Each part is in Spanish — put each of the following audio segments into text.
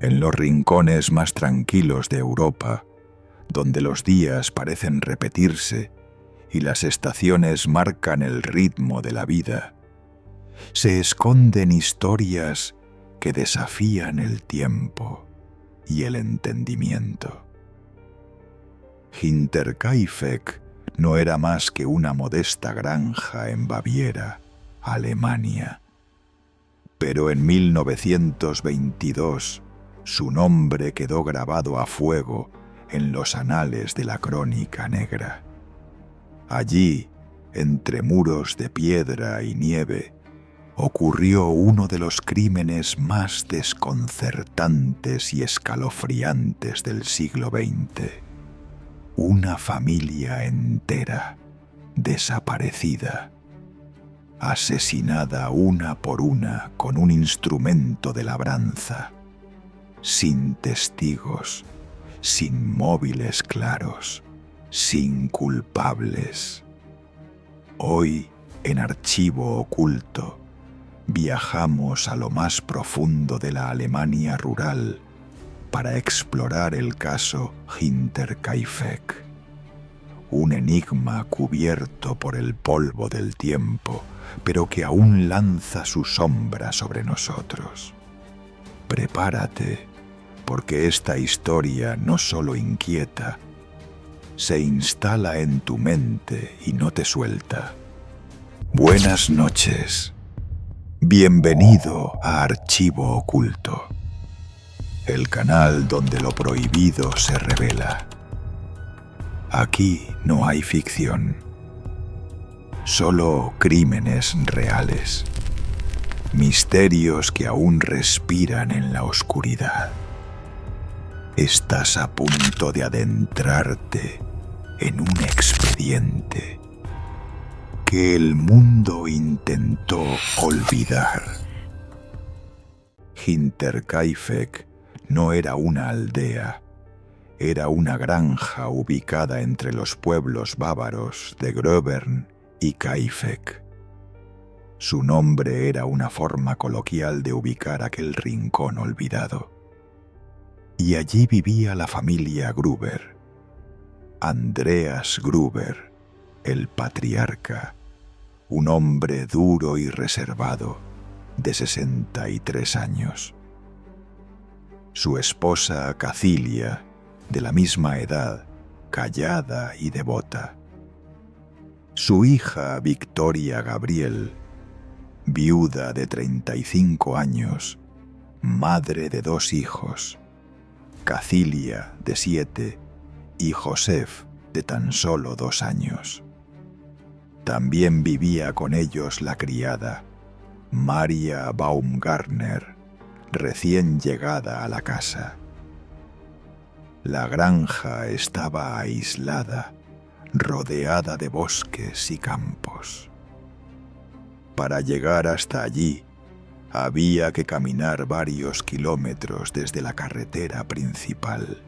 En los rincones más tranquilos de Europa, donde los días parecen repetirse y las estaciones marcan el ritmo de la vida, se esconden historias que desafían el tiempo y el entendimiento. Hinterkaifeck no era más que una modesta granja en Baviera, Alemania. Pero en 1922 su nombre quedó grabado a fuego en los anales de la crónica negra. Allí, entre muros de piedra y nieve, ocurrió uno de los crímenes más desconcertantes y escalofriantes del siglo XX. Una familia entera, desaparecida, asesinada una por una con un instrumento de labranza, sin testigos, sin móviles claros, sin culpables. Hoy, en Archivo Oculto, viajamos a lo más profundo de la Alemania rural para explorar el caso Hinterkaifeck, un enigma cubierto por el polvo del tiempo, pero que aún lanza su sombra sobre nosotros. Prepárate, porque esta historia no solo inquieta, se instala en tu mente y no te suelta. Buenas noches. Bienvenido a Archivo Oculto, el canal donde lo prohibido se revela. Aquí no hay ficción, solo crímenes reales, misterios que aún respiran en la oscuridad. Estás a punto de adentrarte en un expediente que el mundo intentó olvidar. Hinterkaifeck no era una aldea, era una granja ubicada entre los pueblos bávaros de Gröbern y Kaifeck. Su nombre era una forma coloquial de ubicar aquel rincón olvidado. Y allí vivía la familia Gruber. Andreas Gruber, el patriarca, un hombre duro y reservado, de 63 años. Su esposa Cacilia, de la misma edad, callada y devota. Su hija Victoria Gabriel, viuda de 35 años, madre de 2 hijos, Cacilia, de 7, y Josef, de tan solo 2 años. También vivía con ellos la criada, Maria Baumgartner, recién llegada a la casa. La granja estaba aislada, rodeada de bosques y campos. Para llegar hasta allí, había que caminar varios kilómetros desde la carretera principal.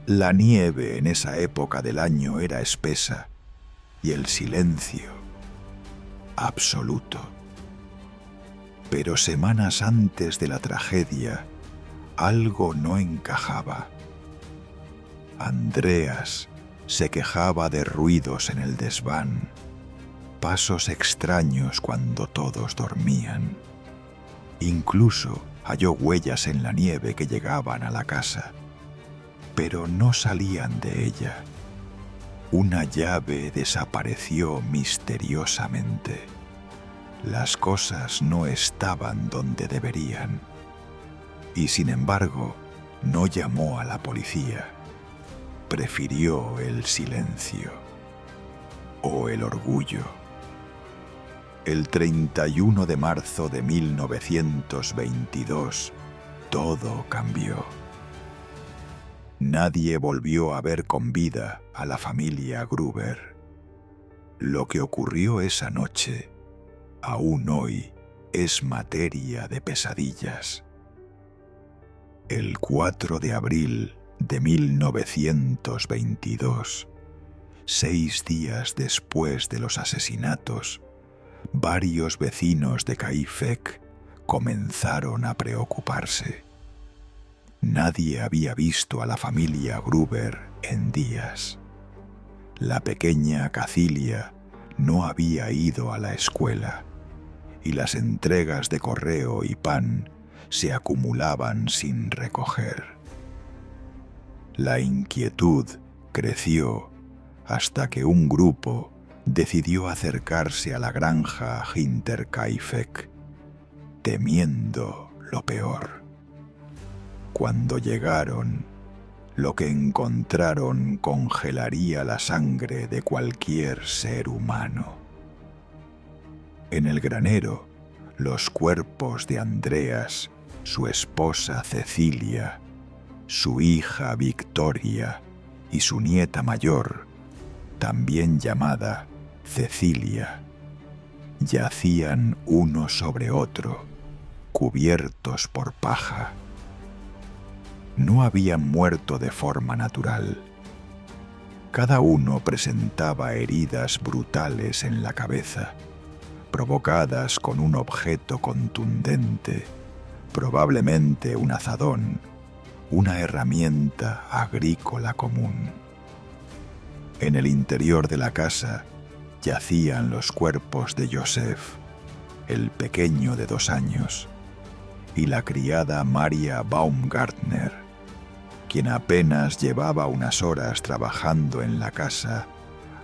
La nieve en esa época del año era espesa y el silencio absoluto. Pero semanas antes de la tragedia, algo no encajaba. Andreas se quejaba de ruidos en el desván, pasos extraños cuando todos dormían. Incluso halló huellas en la nieve que llegaban a la casa, pero no salían de ella. Una llave desapareció misteriosamente. Las cosas no estaban donde deberían. Y sin embargo, no llamó a la policía. Prefirió el silencio o el orgullo. El 31 de marzo de 1922, todo cambió. Nadie volvió a ver con vida a la familia Gruber. Lo que ocurrió esa noche, aún hoy, es materia de pesadillas. El 4 de abril de 1922, 6 días después de los asesinatos, varios vecinos de Kaifeck comenzaron a preocuparse. Nadie había visto a la familia Gruber en días. La pequeña Cacilia no había ido a la escuela y las entregas de correo y pan se acumulaban sin recoger. La inquietud creció hasta que un grupo decidió acercarse a la granja Hinterkaifeck, temiendo lo peor. Cuando llegaron, lo que encontraron congelaría la sangre de cualquier ser humano. En el granero, los cuerpos de Andreas, su esposa Cecilia, su hija Victoria y su nieta mayor, también llamada Cecilia, yacían uno sobre otro, cubiertos por paja. No habían muerto de forma natural. Cada uno presentaba heridas brutales en la cabeza, provocadas con un objeto contundente, probablemente un azadón, una herramienta agrícola común. En el interior de la casa yacían los cuerpos de Joseph, el pequeño de 2 años, y la criada Maria Baumgartner, quien apenas llevaba unas horas trabajando en la casa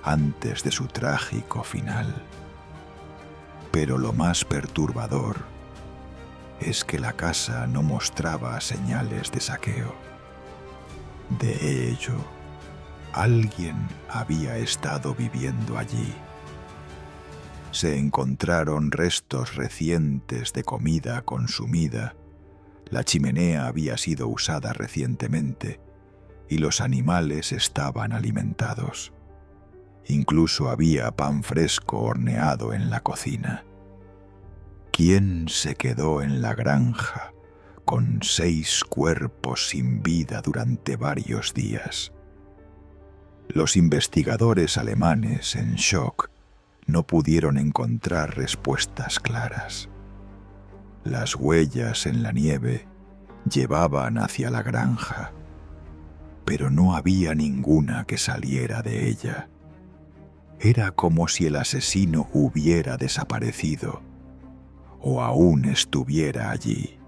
antes de su trágico final. Pero lo más perturbador es que la casa no mostraba señales de saqueo. De hecho, alguien había estado viviendo allí. Se encontraron restos recientes de comida consumida, la chimenea había sido usada recientemente y los animales estaban alimentados. Incluso había pan fresco horneado en la cocina. ¿Quién se quedó en la granja con 6 cuerpos sin vida durante varios días? Los investigadores alemanes, en shock, no pudieron encontrar respuestas claras. Las huellas en la nieve llevaban hacia la granja, pero no había ninguna que saliera de ella. Era como si el asesino hubiera desaparecido o aún estuviera allí.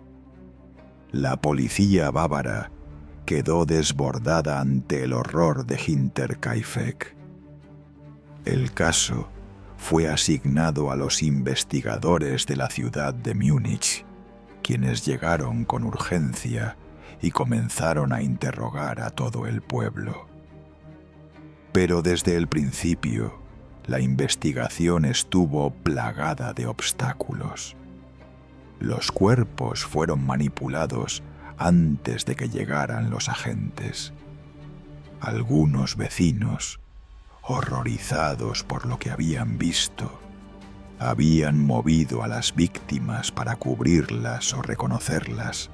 La policía bávara quedó desbordada ante el horror de Hinterkaifeck. El caso fue asignado a los investigadores de la ciudad de Múnich, quienes llegaron con urgencia y comenzaron a interrogar a todo el pueblo. Pero desde el principio, la investigación estuvo plagada de obstáculos. Los cuerpos fueron manipulados antes de que llegaran los agentes. Algunos vecinos, horrorizados por lo que habían visto, habían movido a las víctimas para cubrirlas o reconocerlas,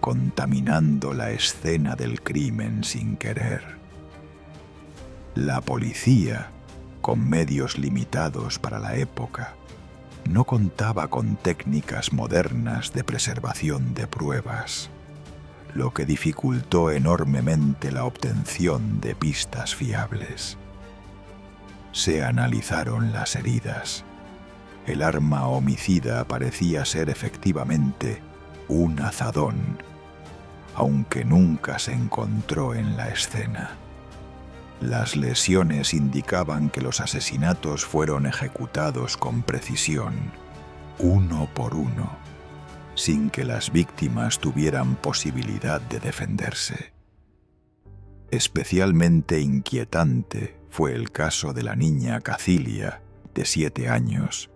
contaminando la escena del crimen sin querer. La policía, con medios limitados para la época, no contaba con técnicas modernas de preservación de pruebas, lo que dificultó enormemente la obtención de pistas fiables. Se analizaron las heridas. El arma homicida parecía ser efectivamente un azadón, aunque nunca se encontró en la escena. Las lesiones indicaban que los asesinatos fueron ejecutados con precisión, uno por uno, sin que las víctimas tuvieran posibilidad de defenderse. Especialmente inquietante fue el caso de la niña Cacilia, de 7 años,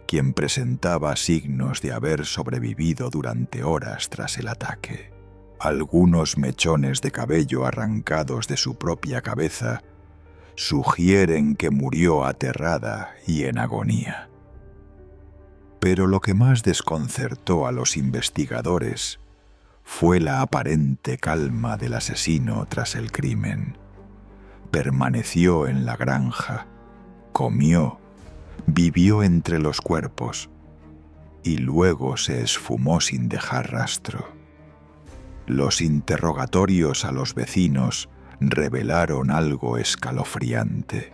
quien presentaba signos de haber sobrevivido durante horas tras el ataque. Algunos mechones de cabello arrancados de su propia cabeza sugieren que murió aterrada y en agonía. Pero lo que más desconcertó a los investigadores fue la aparente calma del asesino tras el crimen. Permaneció en la granja, comió, vivió entre los cuerpos y luego se esfumó sin dejar rastro. Los interrogatorios a los vecinos revelaron algo escalofriante.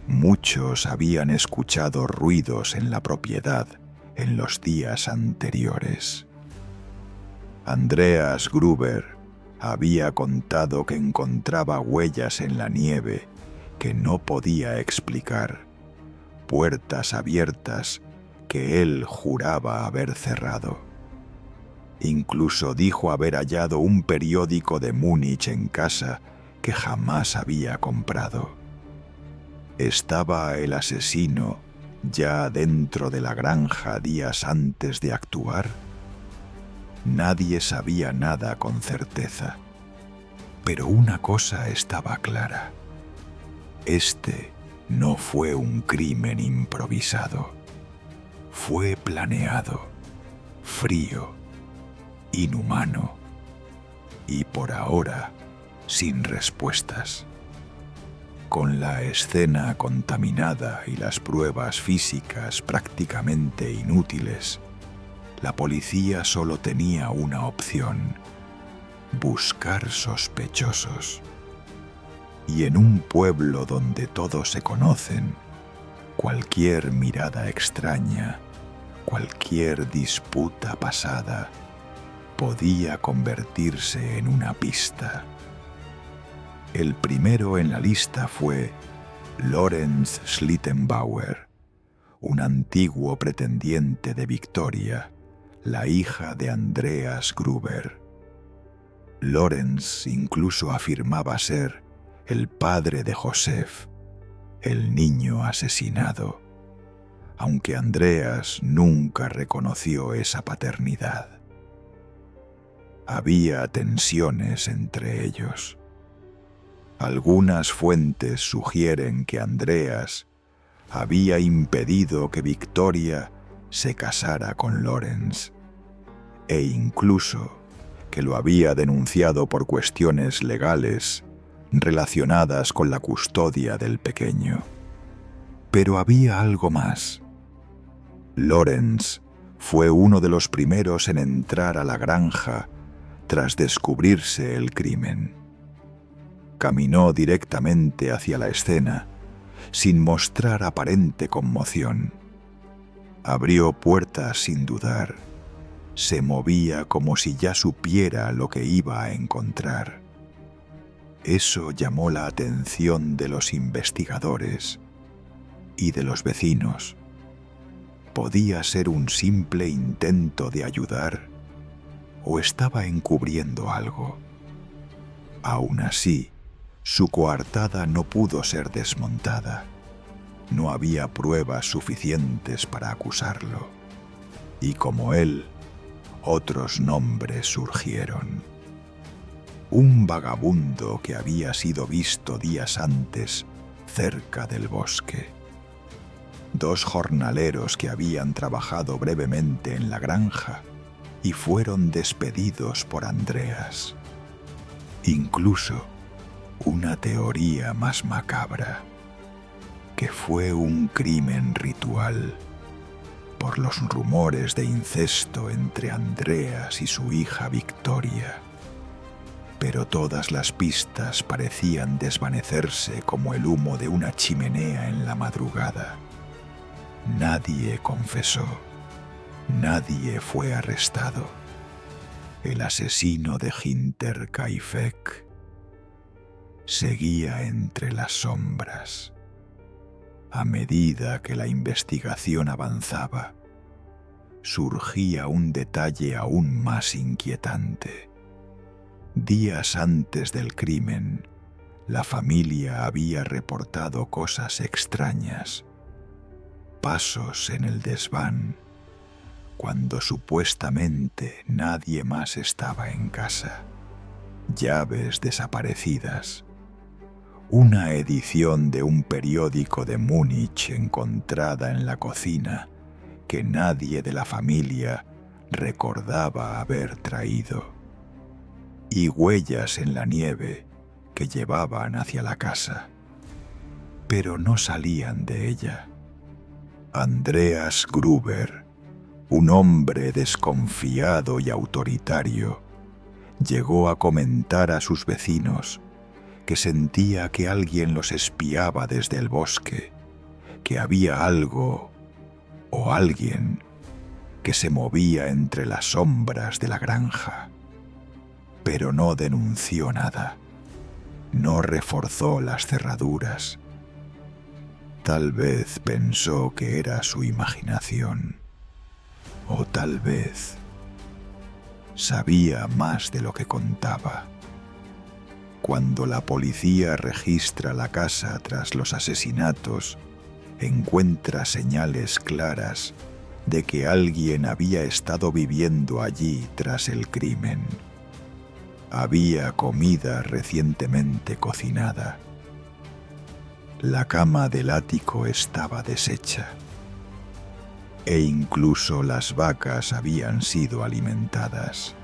Muchos habían escuchado ruidos en la propiedad en los días anteriores. Andreas Gruber había contado que encontraba huellas en la nieve que no podía explicar, puertas abiertas que él juraba haber cerrado. Incluso dijo haber hallado un periódico de Múnich en casa que jamás había comprado. ¿Estaba el asesino ya dentro de la granja días antes de actuar? Nadie sabía nada con certeza, pero una cosa estaba clara. Este no fue un crimen improvisado. Fue planeado, frío, inhumano y por ahora sin respuestas. Con la escena contaminada y las pruebas físicas prácticamente inútiles, la policía solo tenía una opción: buscar sospechosos. Y en un pueblo donde todos se conocen, cualquier mirada extraña, cualquier disputa pasada, podía convertirse en una pista. El primero en la lista fue Lorenz Schlittenbauer, un antiguo pretendiente de Victoria, la hija de Andreas Gruber. Lorenz incluso afirmaba ser el padre de Josef, el niño asesinado, aunque Andreas nunca reconoció esa paternidad. Había tensiones entre ellos. Algunas fuentes sugieren que Andreas había impedido que Victoria se casara con Lorenz, e incluso que lo había denunciado por cuestiones legales relacionadas con la custodia del pequeño. Pero había algo más. Lorenz fue uno de los primeros en entrar a la granja tras descubrirse el crimen. Caminó directamente hacia la escena, sin mostrar aparente conmoción. Abrió puertas sin dudar. Se movía como si ya supiera lo que iba a encontrar. Eso llamó la atención de los investigadores y de los vecinos. ¿Podía ser un simple intento de ayudar o estaba encubriendo algo? Aún así, su coartada no pudo ser desmontada. No había pruebas suficientes para acusarlo. Y como él, otros nombres surgieron. Un vagabundo que había sido visto días antes cerca del bosque. 2 jornaleros que habían trabajado brevemente en la granja y fueron despedidos por Andreas. Incluso una teoría más macabra, que fue un crimen ritual por los rumores de incesto entre Andreas y su hija Victoria. Pero todas las pistas parecían desvanecerse como el humo de una chimenea en la madrugada. Nadie confesó, nadie fue arrestado. El asesino de Hinterkaifeck seguía entre las sombras. A medida que la investigación avanzaba, surgía un detalle aún más inquietante. Días antes del crimen, la familia había reportado cosas extrañas. Pasos en el desván, cuando supuestamente nadie más estaba en casa. Llaves desaparecidas. Una edición de un periódico de Múnich encontrada en la cocina que nadie de la familia recordaba haber traído. Y huellas en la nieve que llevaban hacia la casa, pero no salían de ella. Andreas Gruber, un hombre desconfiado y autoritario, Llegó a comentar a sus vecinos que sentía que alguien los espiaba desde el bosque, que había algo o alguien que se movía entre las sombras de la granja. Pero no denunció nada, no reforzó las cerraduras. Tal vez pensó que era su imaginación, o tal vez sabía más de lo que contaba. Cuando la policía registra la casa tras los asesinatos, encuentra señales claras de que alguien había estado viviendo allí tras el crimen. Había comida recientemente cocinada. La cama del ático estaba deshecha, e incluso las vacas habían sido alimentadas.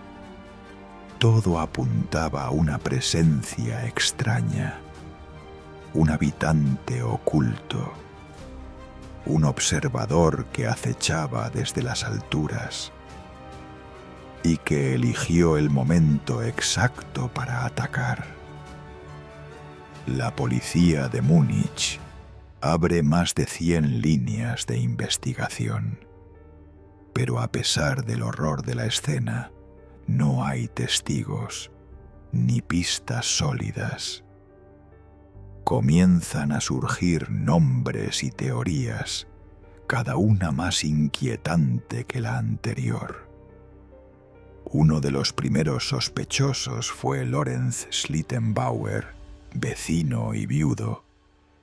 Todo apuntaba a una presencia extraña, un habitante oculto, un observador que acechaba desde las alturas y que eligió el momento exacto para atacar. La policía de Múnich abre más de 100 líneas de investigación, pero a pesar del horror de la escena, no hay testigos ni pistas sólidas. Comienzan a surgir nombres y teorías, cada una más inquietante que la anterior. Uno de los primeros sospechosos fue Lorenz Schlittenbauer, vecino y viudo,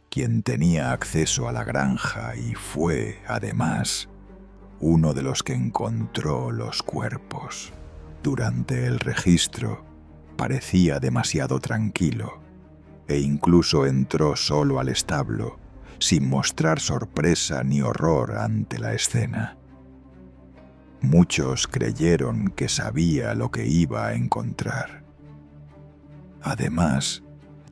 quien tenía acceso a la granja y fue, además, uno de los que encontró los cuerpos. Durante el registro, parecía demasiado tranquilo e incluso entró solo al establo, sin mostrar sorpresa ni horror ante la escena. Muchos creyeron que sabía lo que iba a encontrar. Además,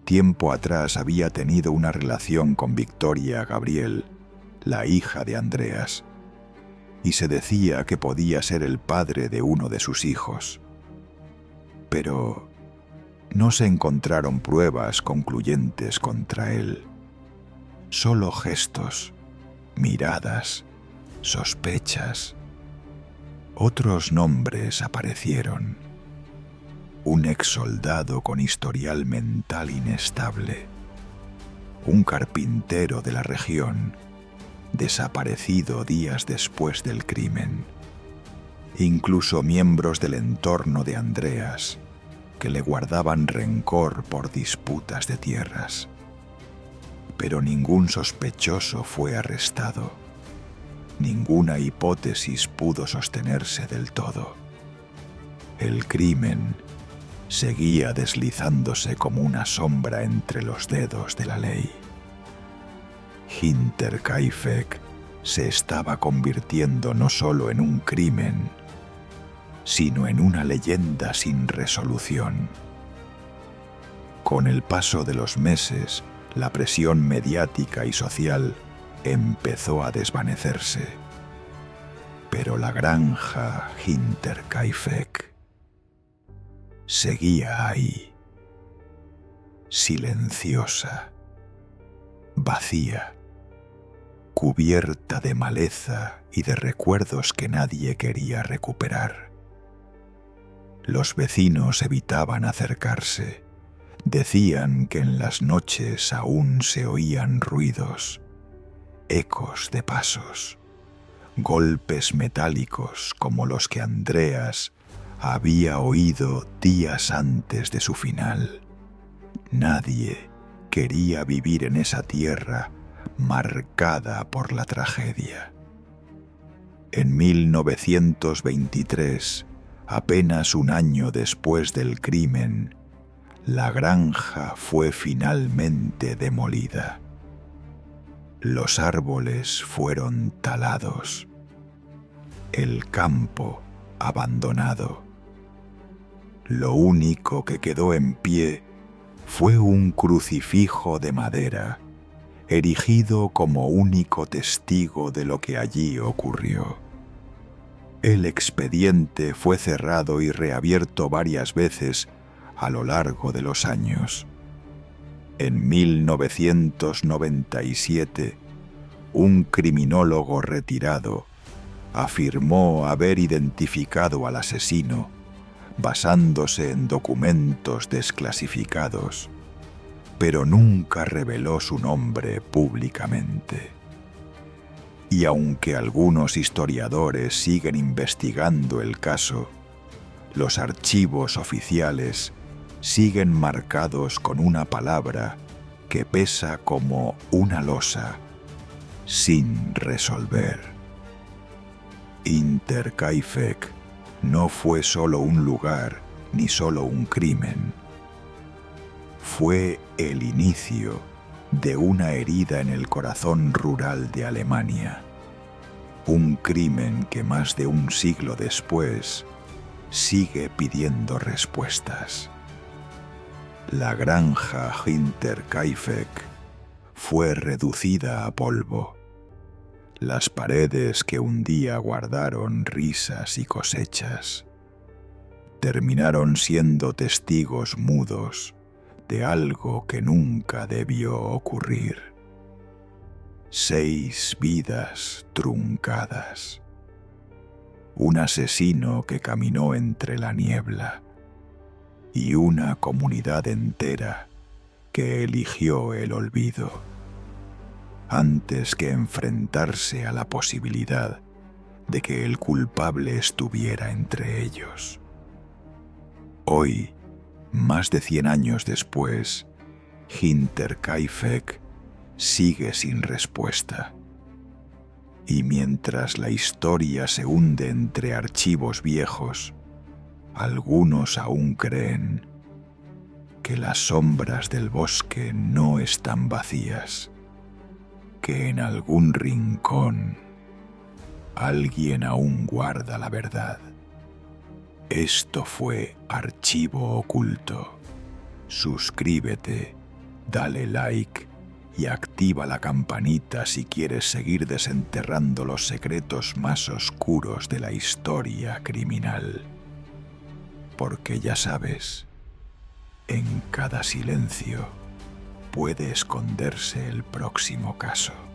tiempo atrás había tenido una relación con Victoria Gabriel, la hija de Andreas, y se decía que podía ser el padre de uno de sus hijos. Pero no se encontraron pruebas concluyentes contra él, solo gestos, miradas, sospechas. Otros nombres aparecieron. Un exsoldado con historial mental inestable, un carpintero de la región, desaparecido días después del crimen, incluso miembros del entorno de Andreas, que le guardaban rencor por disputas de tierras. Pero ningún sospechoso fue arrestado. Ninguna hipótesis pudo sostenerse del todo. El crimen seguía deslizándose como una sombra entre los dedos de la ley. Hinterkaifeck se estaba convirtiendo no solo en un crimen, sino en una leyenda sin resolución. Con el paso de los meses, la presión mediática y social empezó a desvanecerse. Pero la granja Hinterkaifeck seguía ahí, silenciosa, vacía, cubierta de maleza y de recuerdos que nadie quería recuperar. Los vecinos evitaban acercarse. Decían que en las noches aún se oían ruidos, ecos de pasos, golpes metálicos como los que Andreas había oído días antes de su final. Nadie quería vivir en esa tierra marcada por la tragedia. En 1923, apenas un año después del crimen, la granja fue finalmente demolida. Los árboles fueron talados, el campo abandonado. Lo único que quedó en pie fue un crucifijo de madera, erigido como único testigo de lo que allí ocurrió. El expediente fue cerrado y reabierto varias veces a lo largo de los años. En 1997, un criminólogo retirado afirmó haber identificado al asesino basándose en documentos desclasificados, pero nunca reveló su nombre públicamente. Y aunque algunos historiadores siguen investigando el caso, los archivos oficiales siguen marcados con una palabra que pesa como una losa, sin resolver. Hinterkaifeck no fue solo un lugar ni solo un crimen. Fue el inicio de una herida en el corazón rural de Alemania. Un crimen que más de un siglo después sigue pidiendo respuestas. La granja Hinterkaifeck fue reducida a polvo. Las paredes que un día guardaron risas y cosechas terminaron siendo testigos mudos de algo que nunca debió ocurrir. 6 vidas truncadas. Un asesino que caminó entre la niebla y una comunidad entera que eligió el olvido antes que enfrentarse a la posibilidad de que el culpable estuviera entre ellos. Hoy, más de 100 años después, Hinterkaifeck sigue sin respuesta. Y mientras la historia se hunde entre archivos viejos, algunos aún creen que las sombras del bosque no están vacías, que en algún rincón alguien aún guarda la verdad. Esto fue Archivo Oculto. Suscríbete, dale like y activa la campanita si quieres seguir desenterrando los secretos más oscuros de la historia criminal. Porque ya sabes, en cada silencio puede esconderse el próximo caso.